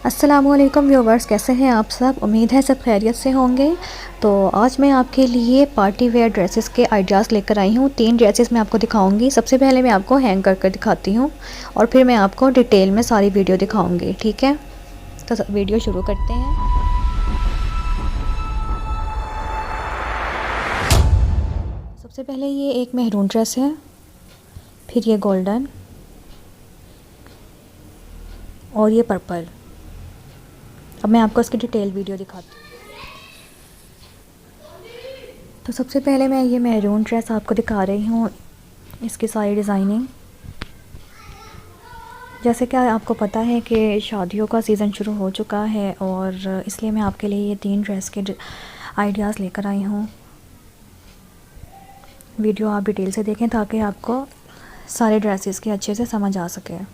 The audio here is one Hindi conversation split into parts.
अस्सलामुअलैकुम व्यूवर्स, कैसे हैं आप सब। उम्मीद है सब खैरियत से होंगे। तो आज मैं आपके लिए पार्टी वेयर ड्रेसेस के आइडियाज़ लेकर आई हूँ। 3 ड्रेसेस मैं आपको दिखाऊंगी। सबसे पहले मैं आपको हैंग कर दिखाती हूँ और फिर मैं आपको डिटेल में सारी वीडियो दिखाऊंगी, ठीक है। तो वीडियो शुरू करते हैं। सबसे पहले ये एक मेहरून ड्रेस है, फिर ये गोल्डन और ये पर्पल। अब मैं आपको इसकी डिटेल वीडियो दिखाती हूँ। तो सबसे पहले मैं ये मैरून ड्रेस आपको दिखा रही हूँ, इसकी सारी डिज़ाइनिंग। जैसे कि आपको पता है कि शादियों का सीज़न शुरू हो चुका है और इसलिए मैं आपके लिए ये 3 ड्रेस के आइडियाज़ लेकर आई हूँ। वीडियो आप डिटेल से देखें ताकि आपको सारे ड्रेसेस के अच्छे से समझ आ सके।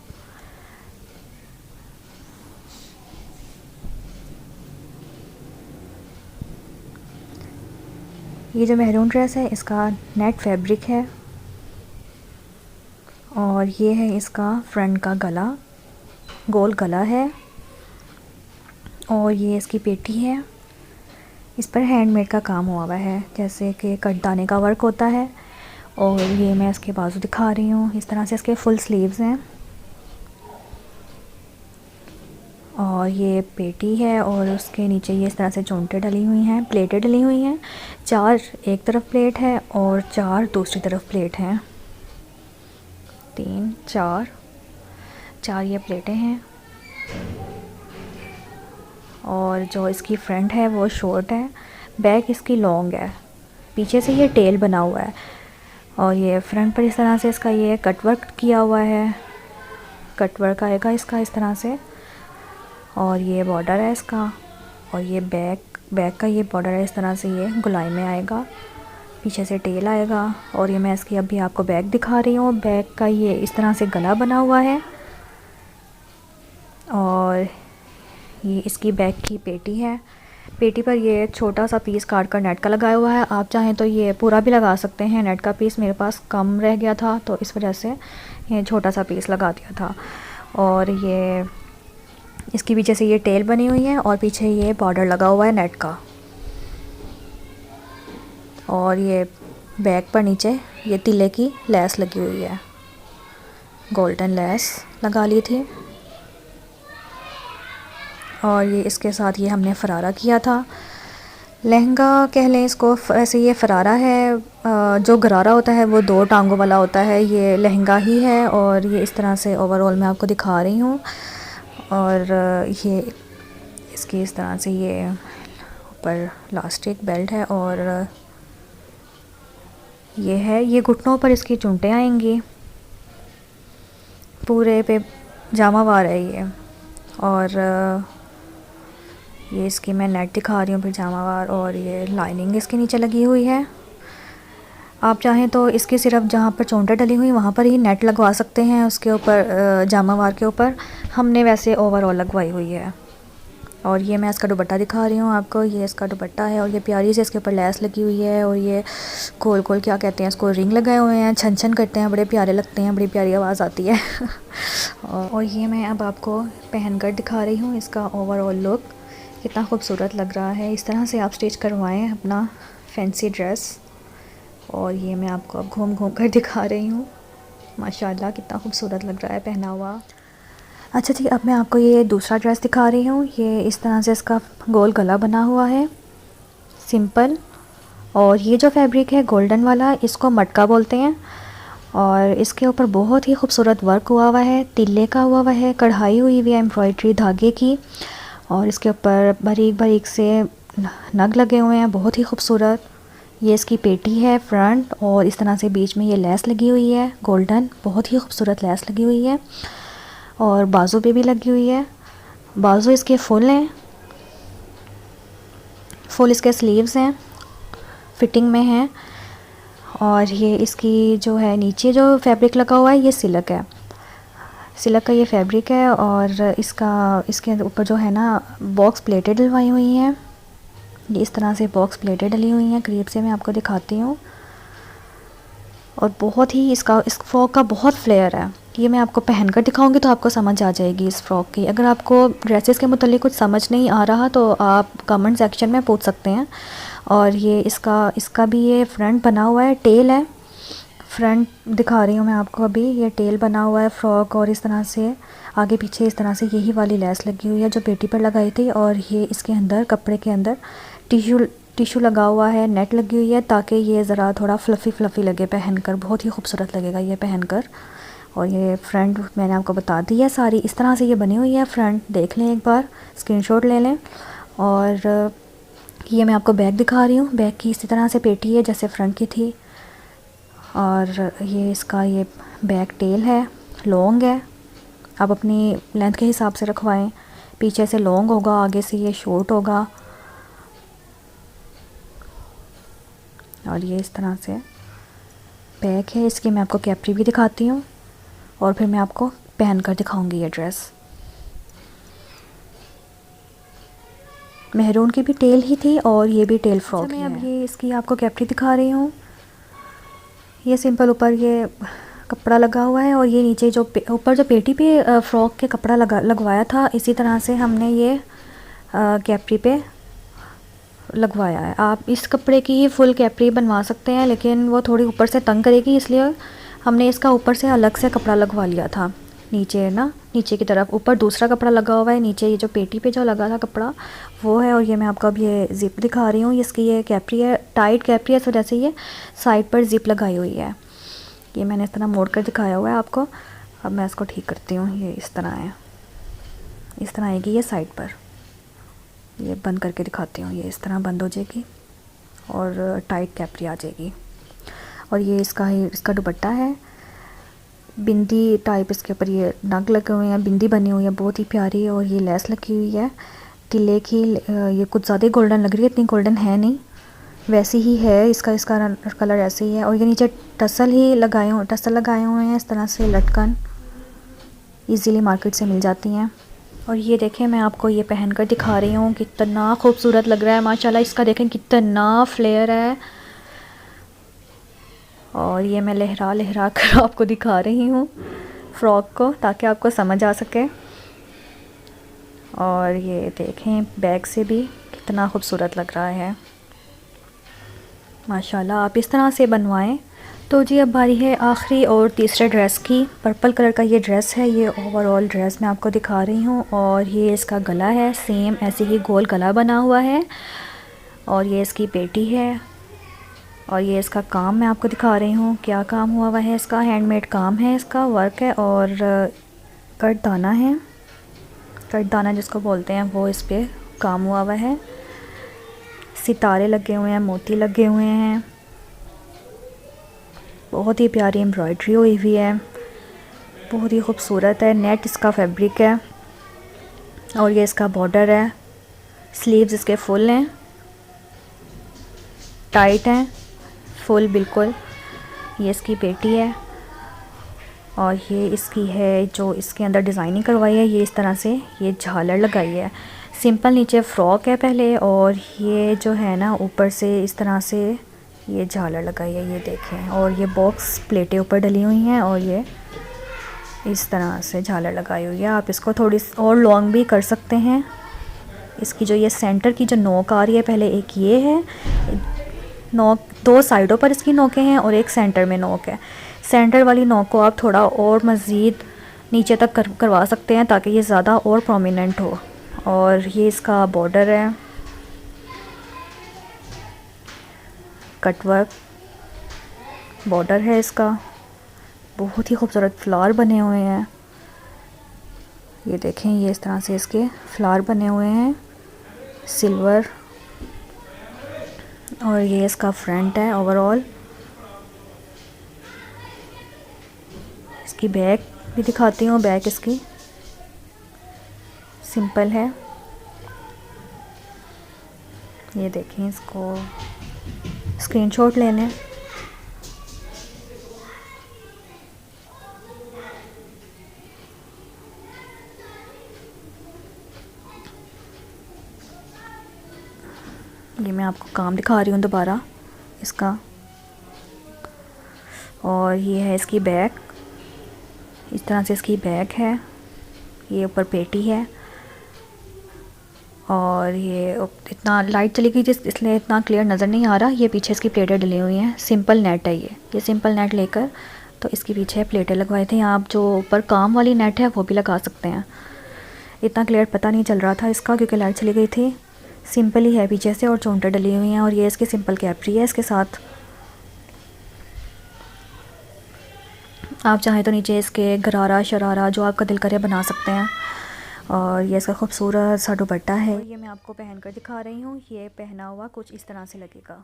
ये जो मैरून ड्रेस है इसका नेट फैब्रिक है और ये है इसका फ्रंट का गला, गोल गला है और ये इसकी पेटी है। इस पर हैंडमेड का काम हुआ हुआ है, जैसे कि कटदाने का वर्क होता है। और ये मैं इसके बाजू दिखा रही हूँ। इस तरह से इसके फुल स्लीव्स हैं और ये पेटी है और उसके नीचे ये इस तरह से चोंटे डली हुई हैं, प्लेटें डली हुई हैं। 4 एक तरफ प्लेट है और 4 दूसरी तरफ प्लेट हैं। 3 4 ये प्लेटें हैं और जो इसकी फ्रंट है वो शॉर्ट है, बैक इसकी लॉन्ग है। पीछे से ये टेल बना हुआ है और ये फ्रंट पर इस तरह से इसका ये कटवर्क किया हुआ है। कटवर्क आएगा इसका इस तरह से और ये बॉर्डर है इसका। और ये बैक का ये बॉर्डर है, इस तरह से ये गुलाई में आएगा। पीछे से टेल आएगा और ये मैं इसकी अभी आपको बैक दिखा रही हूँ। बैक का ये इस तरह से गला बना हुआ है और ये इसकी बैक की पेटी है। पेटी पर ये छोटा सा पीस काट कर नेट का लगाया हुआ है। आप चाहें तो ये पूरा भी लगा सकते हैं। नेट का पीस मेरे पास कम रह गया था तो इस वजह से ये छोटा सा पीस लगा दिया था। और ये इसकी पीछे से ये टेल बनी हुई है और पीछे ये बॉर्डर लगा हुआ है नेट का। और ये बैक पर नीचे ये तिले की लेस लगी हुई है, गोल्डन लेस लगा ली थी। और ये इसके साथ ये हमने फरारा किया था, लहंगा कह लें इसको। ऐसे ये फरारा है। जो गरारा होता है वो 2 टांगों वाला होता है, ये लहंगा ही है। और ये इस तरह से ओवरऑल मैं आपको दिखा रही हूँ। और ये इसकी इस तरह से ये ऊपर लास्टिक बेल्ट है और ये है, ये घुटनों पर इसकी चुंटें आएंगी। पूरे पे जामावार है ये। और ये इसकी मैं नेट दिखा रही हूँ फिर जामावार। और ये लाइनिंग इसके नीचे लगी हुई है। आप चाहें तो इसकी सिर्फ जहाँ पर चोंटें डली हुई वहाँ पर ही नेट लगवा सकते हैं, उसके ऊपर जामावार के ऊपर। हमने वैसे ओवरऑल लगवाई हुई है। और ये मैं इसका दुपट्टा दिखा रही हूँ आपको। ये इसका दुपट्टा है और ये प्यारी से इसके ऊपर लेस लगी हुई है। और ये गोल गोल क्या कहते हैं इसको, रिंग लगाए हुए हैं, छन छन करते हैं, बड़े प्यारे लगते हैं, बड़ी प्यारी आवाज़ आती है। और ये मैं अब आपको पहन कर दिखा रही हूँ इसका ओवरऑल लुक, कितना खूबसूरत लग रहा है। इस तरह से आप स्टिच करवाएं अपना फैंसी ड्रेस। और ये मैं आपको अब घूम घूम कर दिखा रही हूँ। माशाल्लाह कितना खूबसूरत लग रहा है पहना हुआ। अच्छा ठीक, अब मैं आपको ये दूसरा ड्रेस दिखा रही हूँ। ये इस तरह से इसका गोल गला बना हुआ है, सिंपल। और ये जो फैब्रिक है गोल्डन वाला, इसको मटका बोलते हैं। और इसके ऊपर बहुत ही खूबसूरत वर्क हुआ हुआ है, तिल्ले का हुआ हुआ है, कढ़ाई हुई हुई है एम्ब्रॉयडरी धागे की। और इसके ऊपर बारीक बारीक से नग लगे हुए हैं, बहुत ही खूबसूरत। ये इसकी पेटी है फ्रंट और इस तरह से बीच में ये लेस लगी हुई है गोल्डन, बहुत ही खूबसूरत लेस लगी हुई है। और बाजू पे भी लगी हुई है। बाजू इसके फुल हैं, फुल इसके स्लीव्स हैं, फिटिंग में हैं। और ये इसकी जो है नीचे जो फैब्रिक लगा हुआ है ये सिल्क है, सिल्क का ये फैब्रिक है। और इसके ऊपर जो है ना बॉक्स प्लेटें डलवाई हुई हैं। ये इस तरह से बॉक्स प्लेटें डली हुई हैं, करीब से मैं आपको दिखाती हूँ। और बहुत ही इस फ्रॉक का बहुत फ्लेयर है, ये मैं आपको पहन कर दिखाऊंगी तो आपको समझ आ जाएगी इस फ़्रॉक की। अगर आपको ड्रेसेस के मुतालिक कुछ समझ नहीं आ रहा तो आप कमेंट सेक्शन में पूछ सकते हैं। और ये इसका भी ये फ्रंट बना हुआ है, टेल है, फ्रंट दिखा रही हूँ मैं आपको अभी। ये टेल बना हुआ है फ़्रॉक, और इस तरह से आगे पीछे इस तरह से यही वाली लेस लगी हुई है जो पेटी पर लगाई थी। और ये इसके अंदर कपड़े के अंदर टिशू लगा हुआ है, नेट लगी हुई है ताकि ये ज़रा थोड़ा फ्लफ़ी लगे पहनकर, बहुत ही खूबसूरत लगेगा ये पहनकर। और ये फ्रंट मैंने आपको बता दी है सारी, इस तरह से ये बनी हुई है। फ्रंट देख लें एक बार, स्क्रीनशॉट ले लें। और ये मैं आपको बैक दिखा रही हूँ, बैक की इसी तरह से पेटी है जैसे फ्रंट की थी। और ये इसका ये बैक टेल है, लॉन्ग है, आप अपनी लेंथ के हिसाब से रखवाएं। पीछे से लॉन्ग होगा, आगे से ये शॉर्ट होगा। और ये इस तरह से बैक है इसकी। मैं आपको कैप्री भी दिखाती हूँ और फिर मैं आपको पहन कर दिखाऊंगी ये ड्रेस। मेहरून की भी टेल ही थी और ये भी टेल फ्रॉक है। मैं अब ये इसकी आपको कैप्री दिखा रही हूँ। ये सिंपल ऊपर ये कपड़ा लगा हुआ है और ये नीचे जो ऊपर जो पेटी पे फ़्रॉक के कपड़ा लगवाया था, इसी तरह से हमने ये कैप्री पे लगवाया है। आप इस कपड़े की ही फुल कैप्री बनवा सकते हैं, लेकिन वो थोड़ी ऊपर से तंग करेगी, इसलिए हमने इसका ऊपर से अलग से कपड़ा लगवा लिया था। नीचे ना, नीचे की तरफ ऊपर दूसरा कपड़ा लगा हुआ है, नीचे ये जो पेटी पे जो लगा था कपड़ा वो है। और ये मैं आपको अब ये ज़िप दिखा रही हूँ। इसकी ये कैप्री है, टाइट कैप्री है, इस वजह से ये साइड पर ज़िप लगाई हुई है। ये मैंने इस तरह मोड़ कर दिखाया हुआ है आपको। अब मैं इसको ठीक करती हूँ। ये इस तरह है, इस तरह आएगी ये साइड पर। ये बंद करके दिखाती हूँ। ये इस तरह बंद हो जाएगी और टाइट कैप्री आ जाएगी। और ये इसका दुपट्टा है, बिंदी टाइप इसके ऊपर ये नग लगे हुए हैं, बिंदी बनी हुई है बहुत ही प्यारी। और ये लेस लगी हुई है तिले की। ये कुछ ज़्यादा गोल्डन लग रही है, इतनी गोल्डन है नहीं, वैसी ही है। इसका कलर ऐसे ही है। और ये नीचे टसल लगाए हुए हैं इस तरह से, लटकन इजीली मार्केट से मिल जाती हैं। और ये देखें, मैं आपको ये पहन कर दिखा रही हूँ, कितना खूबसूरत लग रहा है माशाल्लाह। इसका देखें कितना फ्लेयर है। और ये मैं लहरा कर आपको दिखा रही हूँ फ़्रॉक को, ताकि आपको समझ आ सके। और ये देखें बैक से भी कितना खूबसूरत लग रहा है माशाल्लाह। आप इस तरह से बनवाएं। तो जी अब बारी है आखिरी और तीसरे ड्रेस की। पर्पल कलर का ये ड्रेस है। ये ओवरऑल ड्रेस मैं आपको दिखा रही हूँ। और ये इसका गला है, सेम ऐसे ही गोल गला बना हुआ है। और ये इसकी पेटी है। और ये इसका काम मैं आपको दिखा रही हूँ, क्या काम हुआ है इसका। हैंडमेड काम है, इसका वर्क है। और कट दाना है, कट दाना जिसको बोलते हैं, वो इस पर काम हुआ है। सितारे लगे हुए हैं, मोती लगे हुए हैं, बहुत ही प्यारी एम्ब्रॉयडरी हुई हुई है, बहुत ही खूबसूरत है। नेट इसका फैब्रिक है। और ये इसका बॉर्डर है। स्लीव्स इसके फुल हैं, टाइट हैं, फुल बिल्कुल। ये इसकी पेटी है। और ये इसकी है जो इसके अंदर डिज़ाइनिंग करवाई है, ये इस तरह से ये झालर लगाई है। सिंपल नीचे फ़्रॉक है पहले, और ये जो है ना ऊपर से इस तरह से ये झालर लगाई है, ये देखें। और ये बॉक्स प्लेटें ऊपर डली हुई हैं और ये इस तरह से झालर लगाई हुई है। आप इसको थोड़ी और लॉन्ग भी कर सकते हैं। इसकी जो ये सेंटर की जो नोक आ रही है, पहले एक ये है नोक, दो साइडों पर इसकी नोकें हैं और एक सेंटर में नोक है। सेंटर वाली नोक को आप थोड़ा और मज़ीद नीचे तक करवा सकते हैं ताकि ये ज़्यादा और प्रोमिनेंट हो। और ये इसका बॉर्डर है, कटवर्क बॉर्डर है इसका, बहुत ही खूबसूरत फ्लावर बने हुए हैं। ये देखें, ये इस तरह से इसके फ्लावर बने हुए हैं, सिल्वर। और ये इसका फ्रंट है ओवरऑल। इसकी बैक भी दिखाती हूँ। बैक इसकी सिंपल है, ये देखें। इसको स्क्रीनशॉट ले लें। ये मैं आपको काम दिखा रही हूँ दोबारा इसका। और ये है इसकी बैक, इस तरह से इसकी बैक है, ये ऊपर पेटी है और ये इतना लाइट चली गई इसलिए इतना क्लियर नज़र नहीं आ रहा। ये पीछे इसकी प्लेटें डली हुई हैं, सिंपल नेट है ये सिंपल नेट लेकर तो इसके पीछे प्लेटें लगवाए थे। आप जो ऊपर काम वाली नेट है वो भी लगा सकते हैं। इतना क्लियर पता नहीं चल रहा था इसका क्योंकि लाइट चली गई थी। सिंपल ही है पीछे से और चोंटें डली हुई हैं और ये इसकी सिंपल कैप्री है इसके साथ। आप चाहें तो नीचे इसके गरारा शरारा जो आपका दिल करे बना सकते हैं। और ये इसका खूबसूरत सा दुपट्टा है, ये मैं आपको पहन कर दिखा रही हूँ। ये पहना हुआ कुछ इस तरह से लगेगा।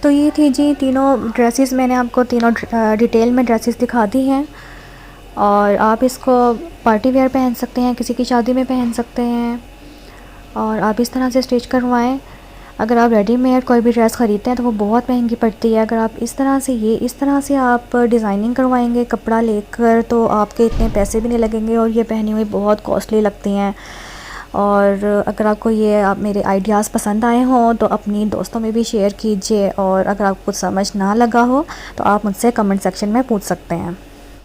तो ये थी जी तीनों ड्रेसेस, मैंने आपको तीनों डिटेल में ड्रेसेस दिखा दी हैं और आप इसको पार्टी वेयर पहन सकते हैं, किसी की शादी में पहन सकते हैं और आप इस तरह से स्टिच करवाएं। अगर आप रेडीमेड कोई भी ड्रेस ख़रीदते हैं तो वो बहुत महंगी पड़ती है। अगर आप इस तरह से आप डिज़ाइनिंग करवाएंगे कपड़ा लेकर तो आपके इतने पैसे भी नहीं लगेंगे और ये पहनी हुई बहुत कॉस्टली लगती हैं। और अगर आपको ये आप मेरे आइडियाज़ पसंद आए हों तो अपनी दोस्तों में भी शेयर कीजिए और अगर आपको कुछ समझ ना लगा हो तो आप मुझसे कमेंट सेक्शन में पूछ सकते हैं।